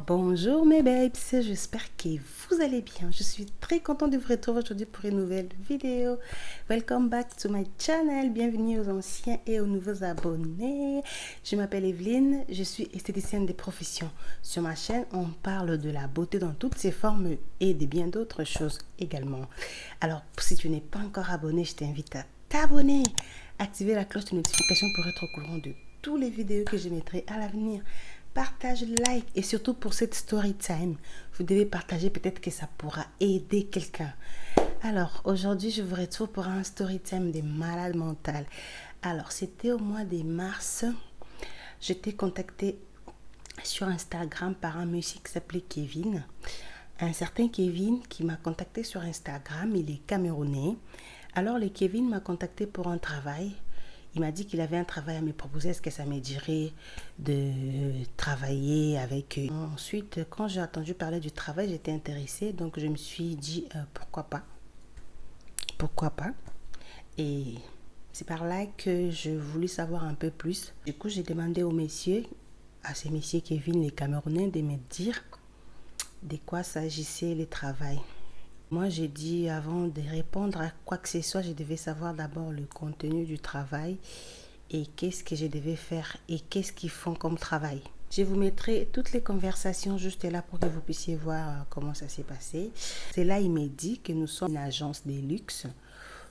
Bonjour mes babes, j'espère que vous allez bien. Je suis très contente de vous retrouver aujourd'hui pour une nouvelle vidéo. Welcome back to my channel. Bienvenue aux anciens et aux nouveaux abonnés. Je m'appelle Evelyne, je suis esthéticienne de profession. Sur ma chaîne, on parle de la beauté dans toutes ses formes et de bien d'autres choses également. Alors, si tu n'es pas encore abonné, je t'invite à t'abonner, activer la cloche de notification pour être au courant de toutes les vidéos que je mettrai à l'avenir. Partage, like et surtout pour cette story time, vous devez partager, peut-être que ça pourra aider quelqu'un. Alors aujourd'hui je vous retrouve pour un story time des malades mentales. Alors c'était au mois de mars, j'étais contactée sur Instagram par un monsieur qui s'appelait Kevin. Un certain Kevin qui m'a contacté sur Instagram, il est camerounais. Alors le Kevin m'a contacté pour un travail. Il m'a dit qu'il avait un travail à me proposer. Est-ce que ça me dirait de travailler avec eux? Ensuite, quand j'ai entendu parler du travail, j'étais intéressée. Donc, je me suis dit, pourquoi pas? Pourquoi pas? Et c'est par là que je voulais savoir un peu plus. Du coup, j'ai demandé au messieurs, à ces messieurs Kevin, les Camerounais, de me dire de quoi s'agissait le travail. Moi, j'ai dit, avant de répondre à quoi que ce soit, je devais savoir d'abord le contenu du travail et qu'est-ce que je devais faire et qu'est-ce qu'ils font comme travail. Je vous mettrai toutes les conversations juste là pour que vous puissiez voir comment ça s'est passé. C'est là, il m'a dit que nous sommes une agence de luxe.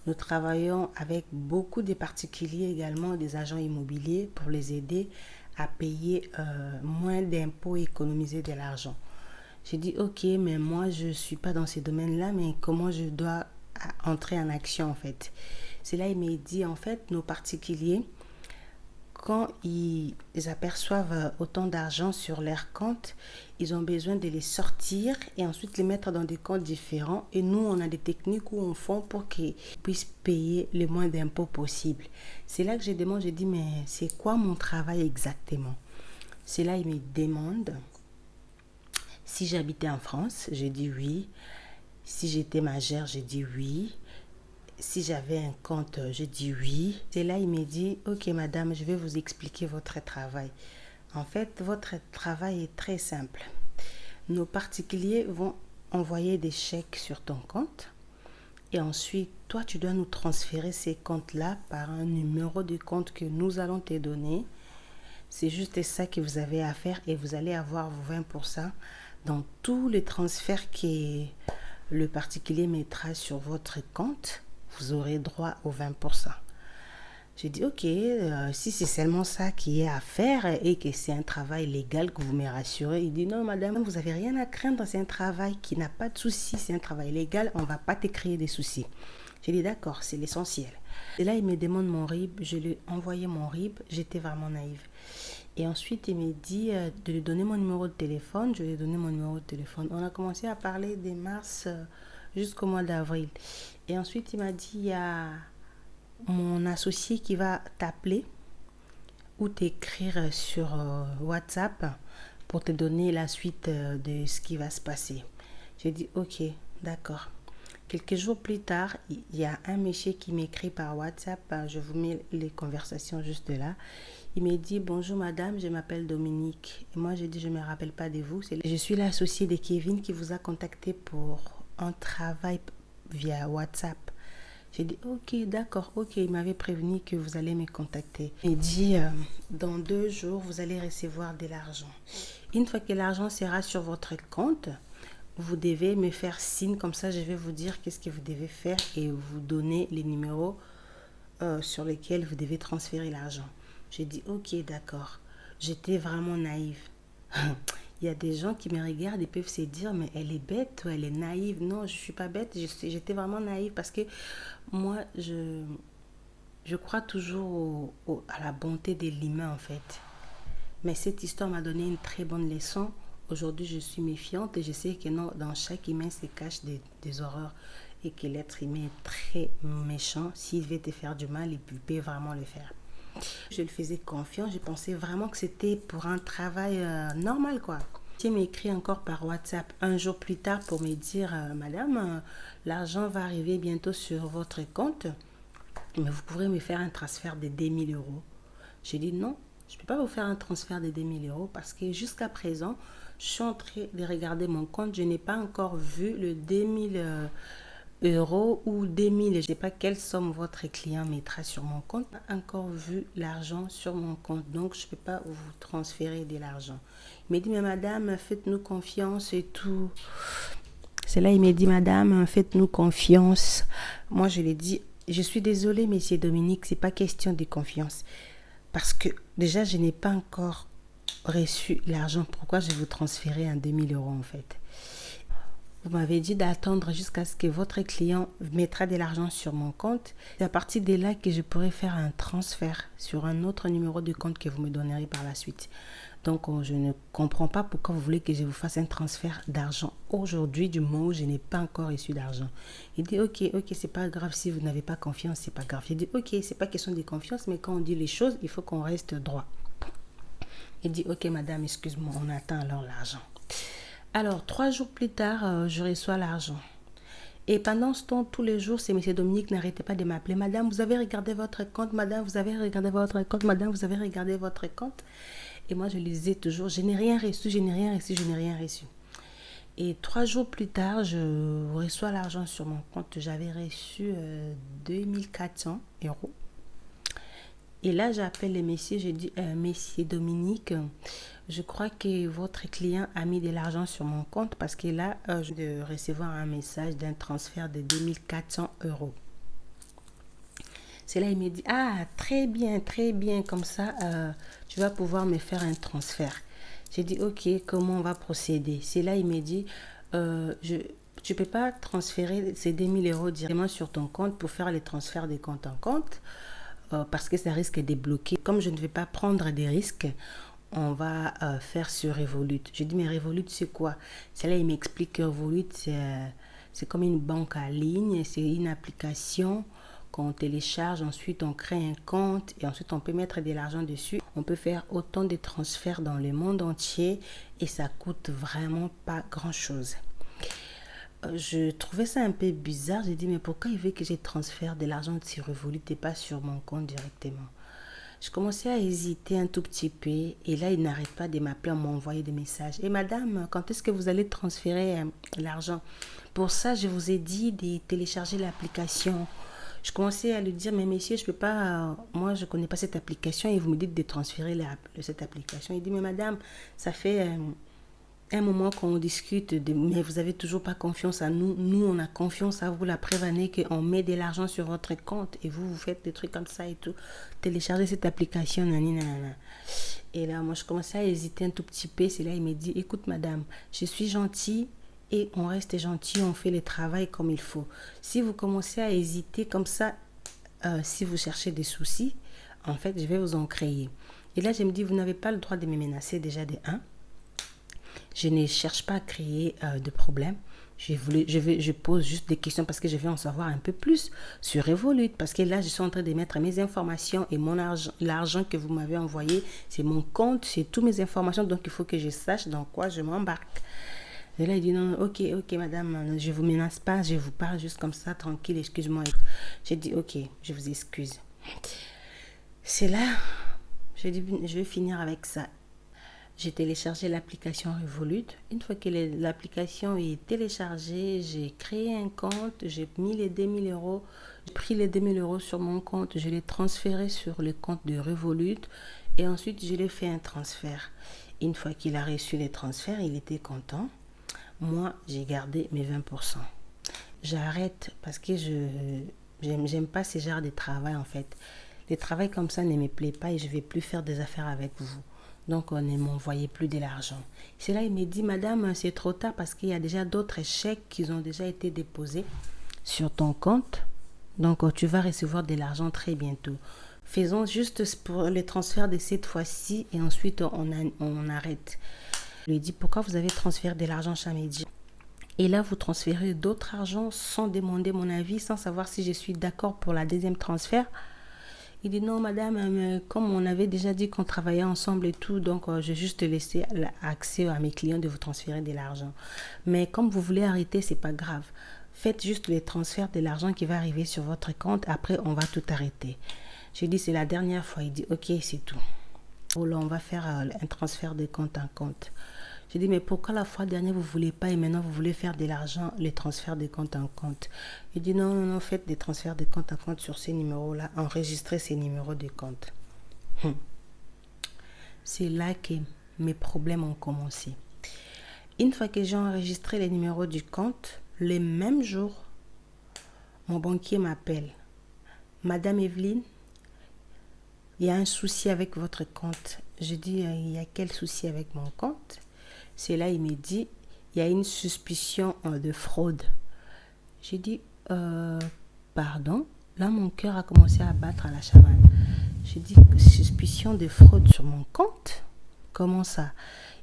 Nous travaillons avec beaucoup de particuliers également, des agents immobiliers pour les aider à payer moins d'impôts et économiser de l'argent. J'ai dit, ok, mais moi, je ne suis pas dans ces domaines-là, mais comment je dois entrer en action, en fait? C'est là, il m'a dit, en fait, nos particuliers, quand ils aperçoivent autant d'argent sur leur compte, ils ont besoin de les sortir et ensuite les mettre dans des comptes différents. Et nous, on a des techniques où on fait pour qu'ils puissent payer le moins d'impôts possible. C'est là que je demande, je dis, mais c'est quoi mon travail exactement? C'est là, il me demande... Si j'habitais en France, j'ai dit oui. Si j'étais majeure, j'ai dit oui. Si j'avais un compte, j'ai dit oui. Et là, il m'a dit, ok madame, je vais vous expliquer votre travail. En fait, votre travail est très simple. Nos particuliers vont envoyer des chèques sur ton compte. Et ensuite, toi, tu dois nous transférer ces comptes-là par un numéro de compte que nous allons te donner. C'est juste ça que vous avez à faire et vous allez avoir vos 20% dans tous les transferts que le particulier mettra sur votre compte. Vous aurez droit aux 20%. J'ai dit, ok, si c'est seulement ça qui est à faire et que c'est un travail légal que vous me rassurez. Il dit, non madame, vous n'avez rien à craindre, c'est un travail qui n'a pas de soucis, c'est un travail légal, on ne va pas te créer des soucis. J'ai dit, d'accord, c'est l'essentiel. Et là, il me demande mon RIB, je lui ai envoyé mon RIB, j'étais vraiment naïve. Et ensuite, il m'a dit de lui donner mon numéro de téléphone. Je lui ai donné mon numéro de téléphone. On a commencé à parler de mars jusqu'au mois d'avril. Et ensuite, il m'a dit, il y a mon associé qui va t'appeler ou t'écrire sur WhatsApp pour te donner la suite de ce qui va se passer. J'ai dit, ok, d'accord. Quelques jours plus tard, il y a un monsieur qui m'écrit par WhatsApp. Je vous mets les conversations juste là. Il m'a dit, bonjour madame, je m'appelle Dominique. Et moi, j'ai dit, je ne me rappelle pas de vous. Je suis l'associée de Kevin qui vous a contacté pour un travail via WhatsApp. J'ai dit, ok, d'accord, ok. Il m'avait prévenu que vous allez me contacter. Il dit, dans 2 jours, vous allez recevoir de l'argent. Une fois que l'argent sera sur votre compte, vous devez me faire signe, comme ça je vais vous dire qu'est-ce que vous devez faire et vous donner les numéros sur lesquels vous devez transférer l'argent. J'ai dit, ok, d'accord. J'étais vraiment naïve. Il y a des gens qui me regardent et peuvent se dire, mais elle est bête ou elle est naïve. Non, je ne suis pas bête. J'étais vraiment naïve parce que moi, je crois toujours à la bonté de l'humain, en fait. Mais cette histoire m'a donné une très bonne leçon. Aujourd'hui, je suis méfiante et je sais que non, dans chaque humain se cachent des horreurs et que l'être humain est très méchant. S'il veut te faire du mal, il peut vraiment le faire. Je lui faisais confiance, je pensais vraiment que c'était pour un travail normal, quoi. Il m'a écrit encore par WhatsApp un jour plus tard pour me dire, madame, l'argent va arriver bientôt sur votre compte, mais vous pourrez me faire un transfert de 2000 euros. J'ai dit non, je ne peux pas vous faire un transfert de 2000 euros parce que jusqu'à présent, je suis en train de regarder mon compte. Je n'ai pas encore vu le 2000 euros ou 2000. Je ne sais pas quelle somme votre client mettra sur mon compte. Je n'ai pas encore vu l'argent sur mon compte. Donc, je ne peux pas vous transférer de l'argent. Il m'a dit, mais madame, faites-nous confiance et tout. C'est là, il m'a dit, madame, faites-nous confiance. Moi, je lui ai dit, je suis désolée, monsieur Dominique, ce n'est pas question de confiance. Parce que déjà, je n'ai pas encore reçu l'argent. Pourquoi je vais vous transférer un 2000 euros en fait? Vous m'avez dit d'attendre jusqu'à ce que votre client mettra de l'argent sur mon compte. C'est à partir de là que je pourrai faire un transfert sur un autre numéro de compte que vous me donnerez par la suite. Donc, je ne comprends pas pourquoi vous voulez que je vous fasse un transfert d'argent aujourd'hui du moment où je n'ai pas encore reçu d'argent. Il dit, ok, c'est pas grave si vous n'avez pas confiance, c'est pas grave. Il dit, ok, c'est pas question de confiance, mais quand on dit les choses, il faut qu'on reste droit. Il dit, ok madame, excuse-moi, on attend alors l'argent. Alors, 3 jours plus tard, je reçois l'argent. Et pendant ce temps, tous les jours, c'est M. Dominique n'arrêtait pas de m'appeler. Madame, vous avez regardé votre compte. Madame, vous avez regardé votre compte. Madame, vous avez regardé votre compte. Et moi, je lui disais toujours, je n'ai rien reçu, je n'ai rien reçu, je n'ai rien reçu. Et 3 jours plus tard, je reçois l'argent sur mon compte. J'avais reçu 2400 euros. Et là, j'appelle le messieurs, je dis, Monsieur Dominique, je crois que votre client a mis de l'argent sur mon compte parce que là, je viens de recevoir un message d'un transfert de 2400 euros. C'est là, il me dit, ah, très bien, comme ça, tu vas pouvoir me faire un transfert. J'ai dit, ok, comment on va procéder? C'est là, il me dit, tu ne peux pas transférer ces 2000 euros directement sur ton compte pour faire les transferts de compte en compte parce que ça risque de bloquer. Comme je ne vais pas prendre des risques, on va faire sur Revolut. Je dis, mais Revolut, c'est quoi? C'est là, il m'explique que Revolut, c'est comme une banque en ligne, c'est une application qu'on télécharge, ensuite on crée un compte et ensuite on peut mettre de l'argent dessus. On peut faire autant de transferts dans le monde entier et ça coûte vraiment pas grand-chose. Je trouvais ça un peu bizarre. J'ai dit, mais pourquoi il veut que je transfère de l'argent sur Revolut et pas sur mon compte directement? Je commençais à hésiter un tout petit peu et là, il n'arrête pas de m'appeler, m'envoyer des messages. Et madame, quand est-ce que vous allez transférer l'argent? Pour ça, je vous ai dit de télécharger l'application. Je commençais à lui dire, mais messieurs, je ne peux pas, moi je ne connais pas cette application et vous me dites de transférer cette application. Il dit, mais madame, ça fait un moment qu'on discute, mais vous n'avez toujours pas confiance à nous. Nous, on a confiance à vous. La preuve en est qu'on met de l'argent sur votre compte et vous faites des trucs comme ça et tout. Téléchargez cette application, nanana. Et là, moi, je commençais à hésiter un tout petit peu. C'est là, il me dit, écoute, madame, je suis gentille. Et on reste gentil, on fait le travail comme il faut. Si vous commencez à hésiter comme ça, si vous cherchez des soucis, en fait, je vais vous en créer. Et là, je me dis, vous n'avez pas le droit de me menacer déjà de 1. Je ne cherche pas à créer de problème. Je pose juste des questions parce que je veux en savoir un peu plus sur Revolut. Parce que là, je suis en train de mettre mes informations et mon argent, l'argent que vous m'avez envoyé, c'est mon compte, c'est toutes mes informations. Donc, il faut que je sache dans quoi je m'embarque. Et là, il dit, non, ok, madame, je ne vous menace pas, je vous parle juste comme ça, tranquille, excuse-moi. J'ai dit, ok, je vous excuse. C'est là, j'ai dit, je vais finir avec ça. J'ai téléchargé l'application Revolut. Une fois que l'application est téléchargée, j'ai créé un compte, j'ai mis les 2000 euros, j'ai pris les 2000 euros sur mon compte, je l'ai transféré sur le compte de Revolut et ensuite, je lui ai fait un transfert. Une fois qu'il a reçu les transferts, il était content. Moi, j'ai gardé mes 20%. J'arrête parce que j'aime pas ce genre de travail en fait. Les travails comme ça ne me plaît pas et je ne vais plus faire des affaires avec vous. Donc, on ne m'envoyait plus de l'argent. C'est là, il me dit, madame, c'est trop tard parce qu'il y a déjà d'autres chèques qui ont déjà été déposés sur ton compte. Donc, tu vas recevoir de l'argent très bientôt. Faisons juste pour les transferts de cette fois-ci et ensuite, on arrête. Je lui ai dit, pourquoi vous avez transféré de l'argent chaque midi? Et là, vous transférez d'autres argent sans demander mon avis, sans savoir si je suis d'accord pour la deuxième transfert. Il dit, non, madame, comme on avait déjà dit qu'on travaillait ensemble et tout, donc je vais juste laisser accès à mes clients de vous transférer de l'argent. Mais comme vous voulez arrêter, c'est pas grave. Faites juste les transferts de l'argent qui va arriver sur votre compte. Après, on va tout arrêter. J'ai dit, c'est la dernière fois. Il dit, ok, c'est tout. Oh là, on va faire un transfert de compte en compte. J'ai dit, mais pourquoi la fois dernière, vous ne voulez pas et maintenant, vous voulez faire de l'argent, les transferts de compte en compte? Il dit, non, non, non, faites des transferts de compte en compte sur ces numéros-là. Enregistrez ces numéros de compte. C'est là que mes problèmes ont commencé. Une fois que j'ai enregistré les numéros du compte, le même jour, mon banquier m'appelle. Madame Evelyne, il y a un souci avec votre compte. Je dis, il y a quel souci avec mon compte? C'est là, il me dit, il y a une suspicion de fraude. J'ai dit, pardon? Là, mon cœur a commencé à battre à la chamade. J'ai dit, suspicion de fraude sur mon compte? Comment ça?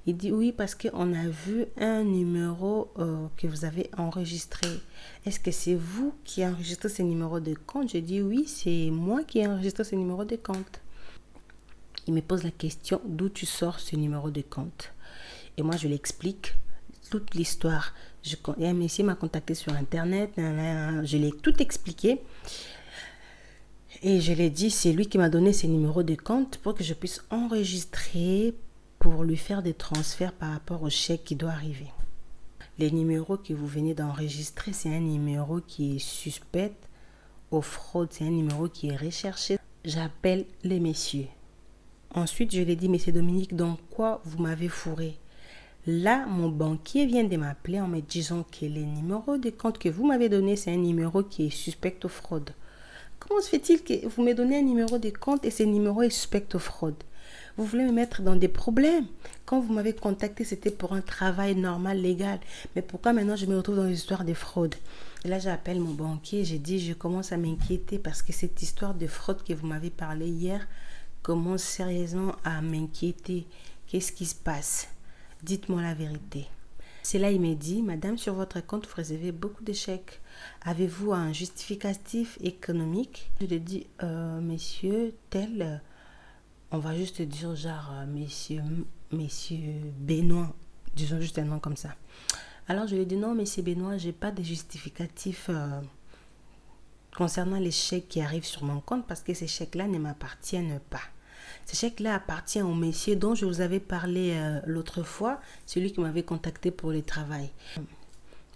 Il dit, oui, parce qu'on a vu un numéro que vous avez enregistré. Est-ce que c'est vous qui avez enregistré ce numéro de compte? Je dis, oui, c'est moi qui ai enregistré ce numéro de compte. Il me pose la question, d'où tu sors ce numéro de compte? Et moi, je lui explique toute l'histoire. Un monsieur m'a contacté sur Internet, je l'ai tout expliqué. Et je lui ai dit, c'est lui qui m'a donné ses numéros de compte pour que je puisse enregistrer pour lui faire des transferts par rapport au chèque qui doit arriver. Les numéros que vous venez d'enregistrer, c'est un numéro qui est suspect aux fraudes, c'est un numéro qui est recherché. J'appelle les messieurs. Ensuite, je lui ai dit, mais c'est Dominique, dans quoi vous m'avez fourré? Là, mon banquier vient de m'appeler en me disant que les numéros de compte que vous m'avez donné, c'est un numéro qui est suspect aux fraudes. Comment se fait-il que vous me donnez un numéro de compte et ce numéro est suspect aux fraudes? Vous voulez me mettre dans des problèmes. Quand vous m'avez contacté, c'était pour un travail normal, légal. Mais pourquoi maintenant je me retrouve dans l'histoire de fraude? Et là, j'appelle mon banquier. J'ai dit, je commence à m'inquiéter parce que cette histoire de fraude que vous m'avez parlé hier commence sérieusement à m'inquiéter. Qu'est-ce qui se passe? Dites-moi la vérité. C'est là, il m'a dit, madame, sur votre compte, vous recevez beaucoup de chèques. Avez-vous un justificatif économique? Je lui ai dit, messieurs, tel... on va juste dire genre monsieur Benoît, disons juste un nom comme ça. Alors je lui ai dit non, monsieur Benoît, j'ai pas de justificatif concernant les chèques qui arrivent sur mon compte parce que ces chèques-là ne m'appartiennent pas. Ces chèques-là appartiennent au monsieur dont je vous avais parlé l'autre fois, celui qui m'avait contacté pour le travail.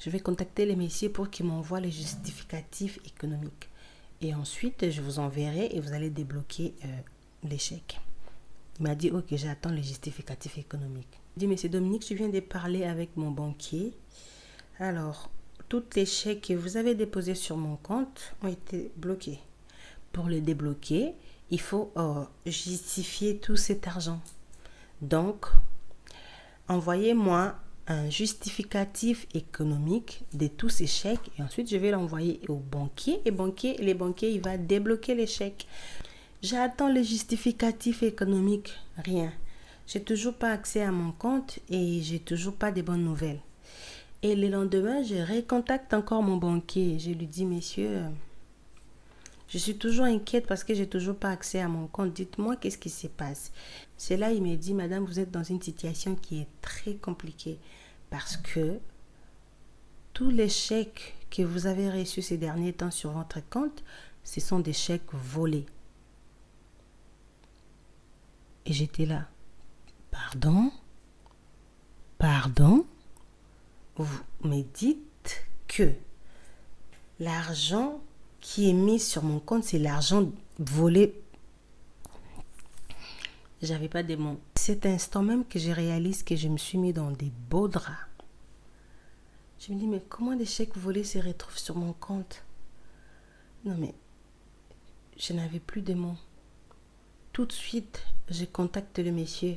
Je vais contacter les messieurs pour qu'ils m'envoient les justificatifs économiques. Et ensuite, je vous enverrai et vous allez débloquer les chèques. Il m'a dit, ok, j'attends le justificatif économique. Il dit, mais c'est Dominique, je viens de parler avec mon banquier. Alors, tous les chèques que vous avez déposés sur mon compte ont été bloqués. Pour le débloquer, il faut justifier tout cet argent. Donc, envoyez-moi un justificatif économique de tous ces chèques et ensuite je vais l'envoyer au banquier et les banquiers, il va débloquer les chèques. J'attends le justificatif économique, rien. J'ai toujours pas accès à mon compte et j'ai toujours pas de bonnes nouvelles. Et le lendemain, je recontacte encore mon banquier. Je lui dis, messieurs, je suis toujours inquiète parce que j'ai toujours pas accès à mon compte. Dites-moi qu'est-ce qui se passe. C'est là, il me dit, madame, vous êtes dans une situation qui est très compliquée parce que tous les chèques que vous avez reçus ces derniers temps sur votre compte, ce sont des chèques volés. Et j'étais là. Pardon? Pardon? Vous me dites que l'argent qui est mis sur mon compte, c'est l'argent volé. J'avais pas de mots. Cet instant même que je réalise que je me suis mis dans des beaux draps. Je me dis, mais comment des chèques volés se retrouvent sur mon compte? Non mais, je n'avais plus de mots. Tout de suite, je contacte le monsieur.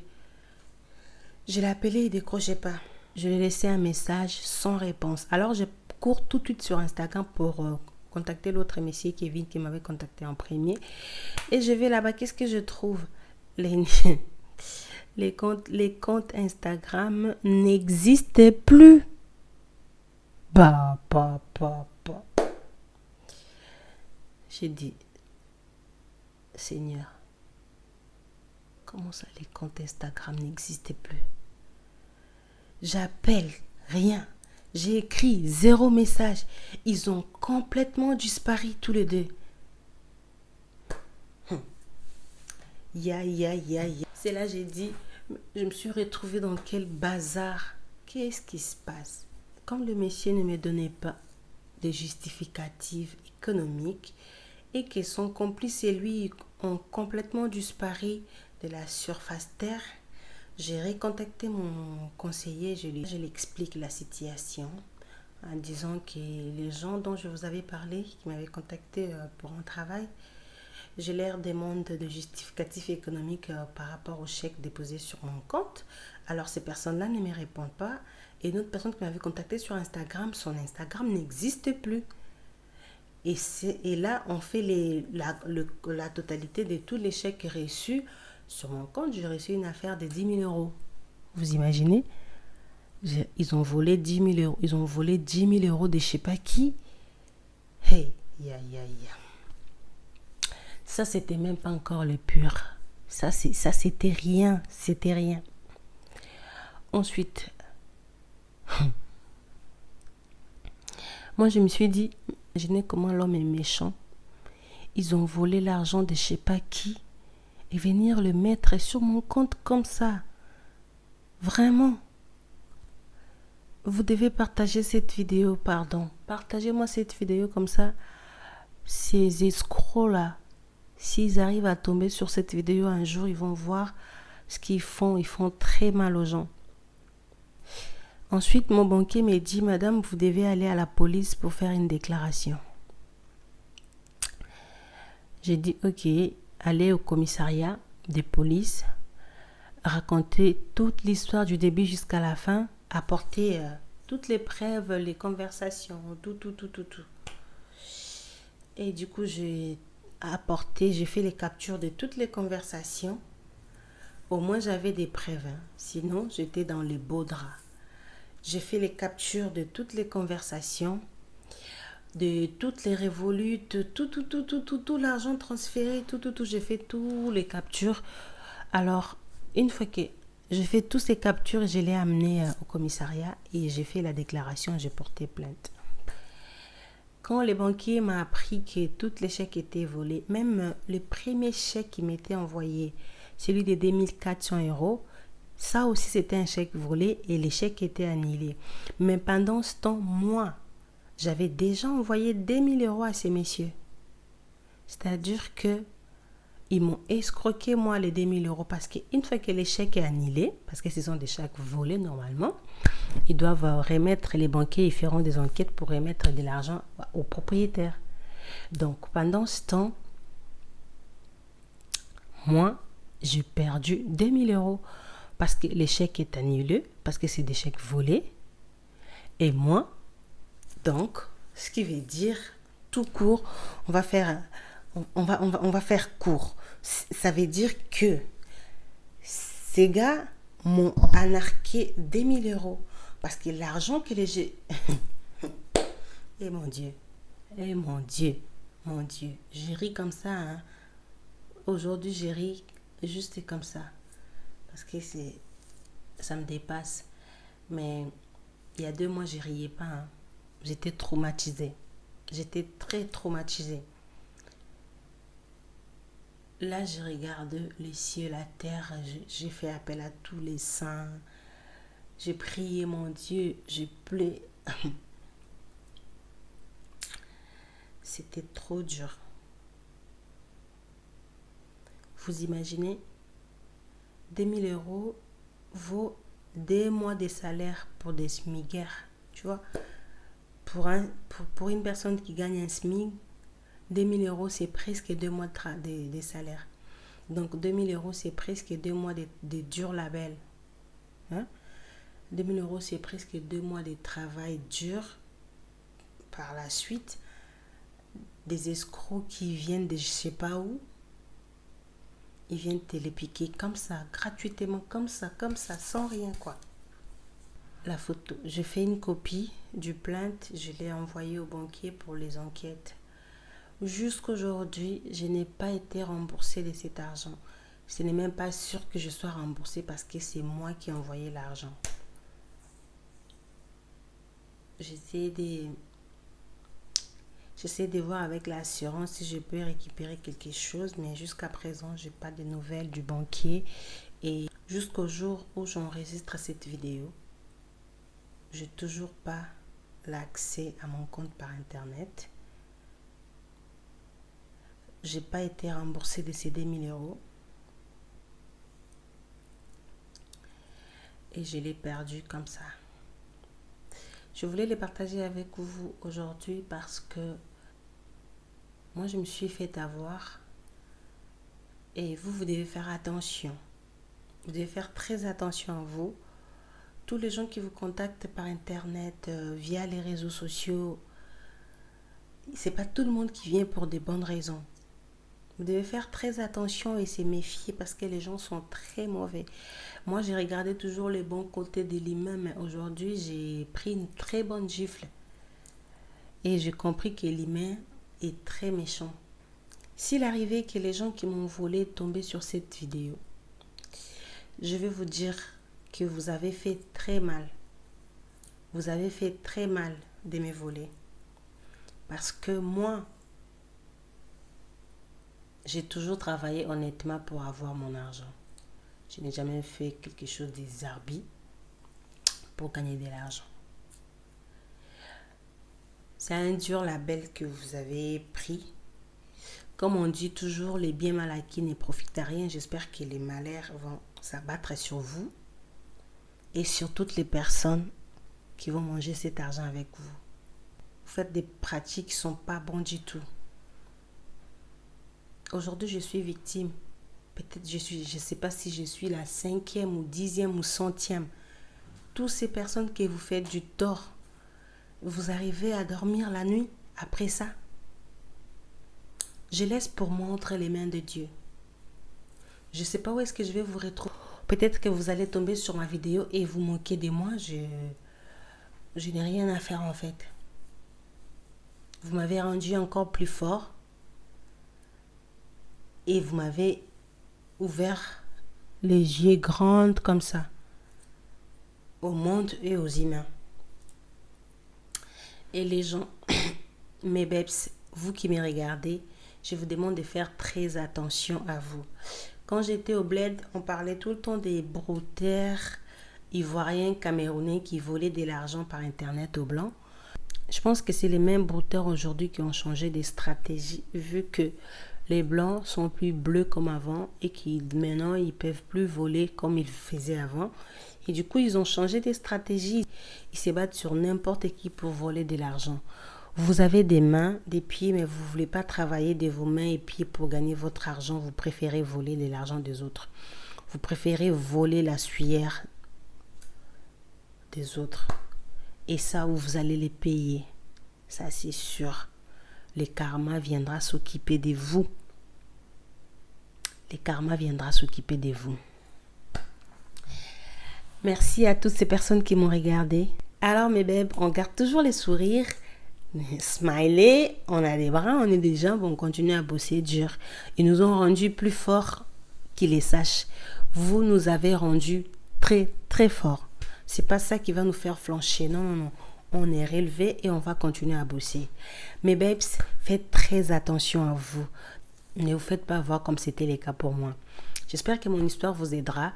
Je l'ai appelé, il ne décrochait pas. Je lui ai laissé un message sans réponse. Alors, je cours tout de suite sur Instagram pour contacter l'autre monsieur, Kevin, qui m'avait contacté en premier. Et je vais là-bas. Qu'est-ce que je trouve? Les comptes Instagram n'existent plus. Bah. J'ai dit, Seigneur, comment ça, les comptes Instagram n'existaient plus? J'appelle, rien. J'ai écrit 0 message. Ils ont complètement disparu tous les deux. C'est là j'ai dit, je me suis retrouvée dans quel bazar. Qu'est-ce qui se passe? Comme le monsieur ne me donnait pas de justificatifs économiques et que son complice et lui ont complètement disparu de la surface terre, j'ai recontacté mon conseiller, je lui explique la situation en disant que les gens dont je vous avais parlé, qui m'avaient contacté pour un travail, je leur demande de justificatifs économiques par rapport au chèque déposé sur mon compte. Alors ces personnes-là ne me répondent pas. Et une autre personne qui m'avait contacté sur Instagram, son Instagram n'existe plus. Et là, on fait la totalité de tous les chèques reçus. Sur mon compte, j'ai reçu une affaire de 10 000 euros. Vous imaginez? Ils ont volé 10 000 euros. Ils ont volé 10 000 euros de je ne sais pas qui. Hey, ya. Ça, c'était même pas encore le pur. Ça, c'était rien. C'était rien. Ensuite, moi, je me suis dit, imaginez comment l'homme est méchant. Ils ont volé l'argent de je sais pas qui et venir le mettre sur mon compte comme ça. Vraiment. Vous devez partager cette vidéo, pardon. Partagez-moi cette vidéo comme ça. Ces escrocs-là, s'ils arrivent à tomber sur cette vidéo un jour, ils vont voir ce qu'ils font. Ils font très mal aux gens. Ensuite, mon banquier m'a dit, madame, vous devez aller à la police pour faire une déclaration. J'ai dit, ok, allez au commissariat de police, raconter toute l'histoire du début jusqu'à la fin, apporter toutes les preuves, les conversations, tout. Et du coup, j'ai fait les captures de toutes les conversations. Au moins, j'avais des preuves. Hein. Sinon, j'étais dans les beaux draps. J'ai fait les captures de toutes les conversations, de toutes les révolutes, tout l'argent transféré, tout. J'ai fait tous les captures. Alors, une fois que j'ai fait toutes ces captures, je l'ai amené au commissariat et j'ai fait la déclaration, j'ai porté plainte. Quand le banquier m'a appris que tous les chèques étaient volés, même le premier chèque qui m'était envoyé, celui de 2400 euros, ça aussi c'était un chèque volé et les chèques étaient annulés. Mais pendant ce temps, moi, j'avais déjà envoyé 2000 euros à ces messieurs. C'est-à-dire que ils m'ont escroqué, moi, les 2000 euros parce qu'une fois que les chèques est annulé, parce que ce sont des chèques volés normalement, ils doivent remettre, les banquiers, ils feront des enquêtes pour remettre de l'argent aux propriétaires. Donc, pendant ce temps, moi, j'ai perdu 2000 euros parce que les chèques est annulé, parce que c'est des chèques volés. Et moi, donc, ce qui veut dire, tout court, on va faire court. Ça veut dire que ces gars m'ont anarqué 2000 euros. Parce que l'argent que les j'ai... Eh mon Dieu. Je ris comme ça. Hein. Aujourd'hui, je ris juste comme ça. Parce que ça me dépasse. Mais il y a 2 mois, je riais pas. Hein. J'étais traumatisée. J'étais très traumatisée. Là, je regarde les cieux, la terre. J'ai fait appel à tous les saints. J'ai prié mon Dieu. J'ai pleuré. C'était trop dur. Vous imaginez, 2000 euros vaut 2 mois de salaire pour des smigaires. Tu vois, pour une personne qui gagne un SMIC, 2000 euros, c'est presque 2 mois de salaire. Donc, 2000 euros, c'est presque 2 mois de dur label. Hein? 2000 euros, c'est presque 2 mois de travail dur. Par la suite, des escrocs qui viennent de je sais pas où, ils viennent te les piquer comme ça, gratuitement, comme ça, sans rien, quoi. La photo, j'ai fait une copie du plainte, je l'ai envoyée au banquier pour les enquêtes. Jusqu'aujourd'hui, je n'ai pas été remboursée de cet argent. Ce n'est même pas sûr que je sois remboursée parce que c'est moi qui ai envoyé l'argent. J'essaie de voir avec l'assurance si je peux récupérer quelque chose, mais jusqu'à présent, je n'ai pas de nouvelles du banquier Et jusqu'au jour où j'enregistre cette vidéo, j'ai toujours pas l'accès à mon compte par internet. J'ai pas été remboursée de ces 2000 euros. Et je l'ai perdu comme ça. Je voulais les partager avec vous aujourd'hui parce que moi je me suis fait avoir et vous devez faire attention. Vous devez faire très attention à vous. Tous les gens qui vous contactent par internet, via les réseaux sociaux, c'est pas tout le monde qui vient pour des bonnes raisons. Vous devez faire très attention et se méfier parce que les gens sont très mauvais. Moi, j'ai regardé toujours les bons côtés de l'humain, mais aujourd'hui, j'ai pris une très bonne gifle. Et j'ai compris que l'humain est très méchant. S'il arrivait que les gens qui m'ont volé tombaient sur cette vidéo, je vais vous dire que vous avez fait très mal. Vous avez fait très mal de me voler. Parce que moi, j'ai toujours travaillé honnêtement pour avoir mon argent. Je n'ai jamais fait quelque chose de zarbi pour gagner de l'argent. C'est un dur label que vous avez pris. Comme on dit toujours, les biens mal acquis ne profitent à rien. J'espère que les malheurs vont s'abattre sur vous et sur toutes les personnes qui vont manger cet argent avec vous. Vous faites des pratiques qui ne sont pas bonnes du tout. Aujourd'hui, je suis victime. Peut-être je ne sais pas si je suis la 5e ou 10e ou 100e. Toutes ces personnes que vous faites du tort, vous arrivez à dormir la nuit après ça. Je laisse pour moi entre les mains de Dieu. Je ne sais pas où est-ce que je vais vous retrouver. Peut-être que vous allez tomber sur ma vidéo et vous moquer de moi. Je n'ai rien à faire en fait. Vous m'avez rendu encore plus fort. Et vous m'avez ouvert les yeux grands comme ça. Au monde et aux humains. Et les gens, mes bébés, vous qui me regardez, je vous demande de faire très attention à vous. Quand j'étais au bled, on parlait tout le temps des brouteurs ivoiriens, camerounais qui volaient de l'argent par internet aux blancs. Je pense que c'est les mêmes brouteurs aujourd'hui qui ont changé des stratégies vu que les blancs sont plus bleus comme avant et qui maintenant ils peuvent plus voler comme ils faisaient avant. Et du coup, ils ont changé des stratégies. Ils se battent sur n'importe qui pour voler de l'argent. Vous avez des mains, des pieds, mais vous ne voulez pas travailler de vos mains et pieds pour gagner votre argent. Vous préférez voler de l'argent des autres. Vous préférez voler la sueur des autres. Et ça, vous allez les payer. Ça, c'est sûr. Le karma viendra s'occuper de vous. Le karma viendra s'occuper de vous. Merci à toutes ces personnes qui m'ont regardé. Alors, mes bébés, on garde toujours les sourires. Smiley, on a des bras, on est des jambes, on continue à bosser dur. Ils nous ont rendus plus forts qu'ils les sachent. Vous nous avez rendus très, très forts. C'est pas ça qui va nous faire flancher. Non, non, non. On est relevé et on va continuer à bosser. Mes babes, faites très attention à vous. Ne vous faites pas voir comme c'était le cas pour moi. J'espère que mon histoire vous aidera.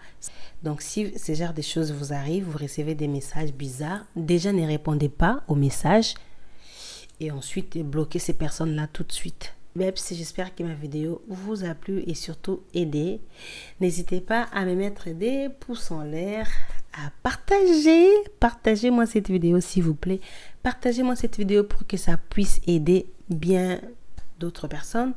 Donc, si ce genre de choses vous arrivent, vous recevez des messages bizarres, déjà ne répondez pas aux messages et ensuite bloquez ces personnes-là tout de suite. Babes, j'espère que ma vidéo vous a plu et surtout aidé. N'hésitez pas à me mettre des pouces en l'air, à partager. Partagez-moi cette vidéo s'il vous plaît. Partagez-moi cette vidéo pour que ça puisse aider bien d'autres personnes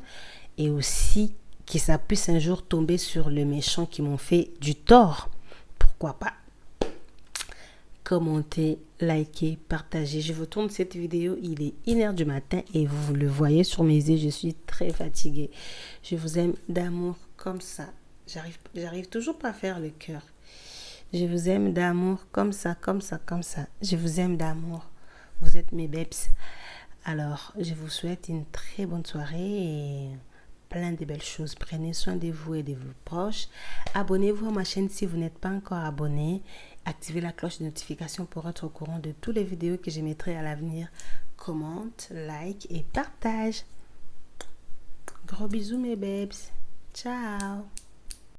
et aussi que ça puisse un jour tomber sur les méchants qui m'ont fait du tort. Pourquoi pas? Commentez, likez, partagez. Je vous tourne cette vidéo, il est 1h du matin et vous le voyez sur mes yeux, je suis très fatiguée. Je vous aime d'amour comme ça. J'arrive toujours pas à faire le cœur. Je vous aime d'amour comme ça, comme ça, comme ça. Je vous aime d'amour. Vous êtes mes babes. Alors, je vous souhaite une très bonne soirée et plein de belles choses. Prenez soin de vous et de vos proches. Abonnez-vous à ma chaîne si vous n'êtes pas encore abonné. Activez la cloche de notification pour être au courant de toutes les vidéos que je mettrai à l'avenir. Commente, like et partage. Gros bisous mes babes. Ciao.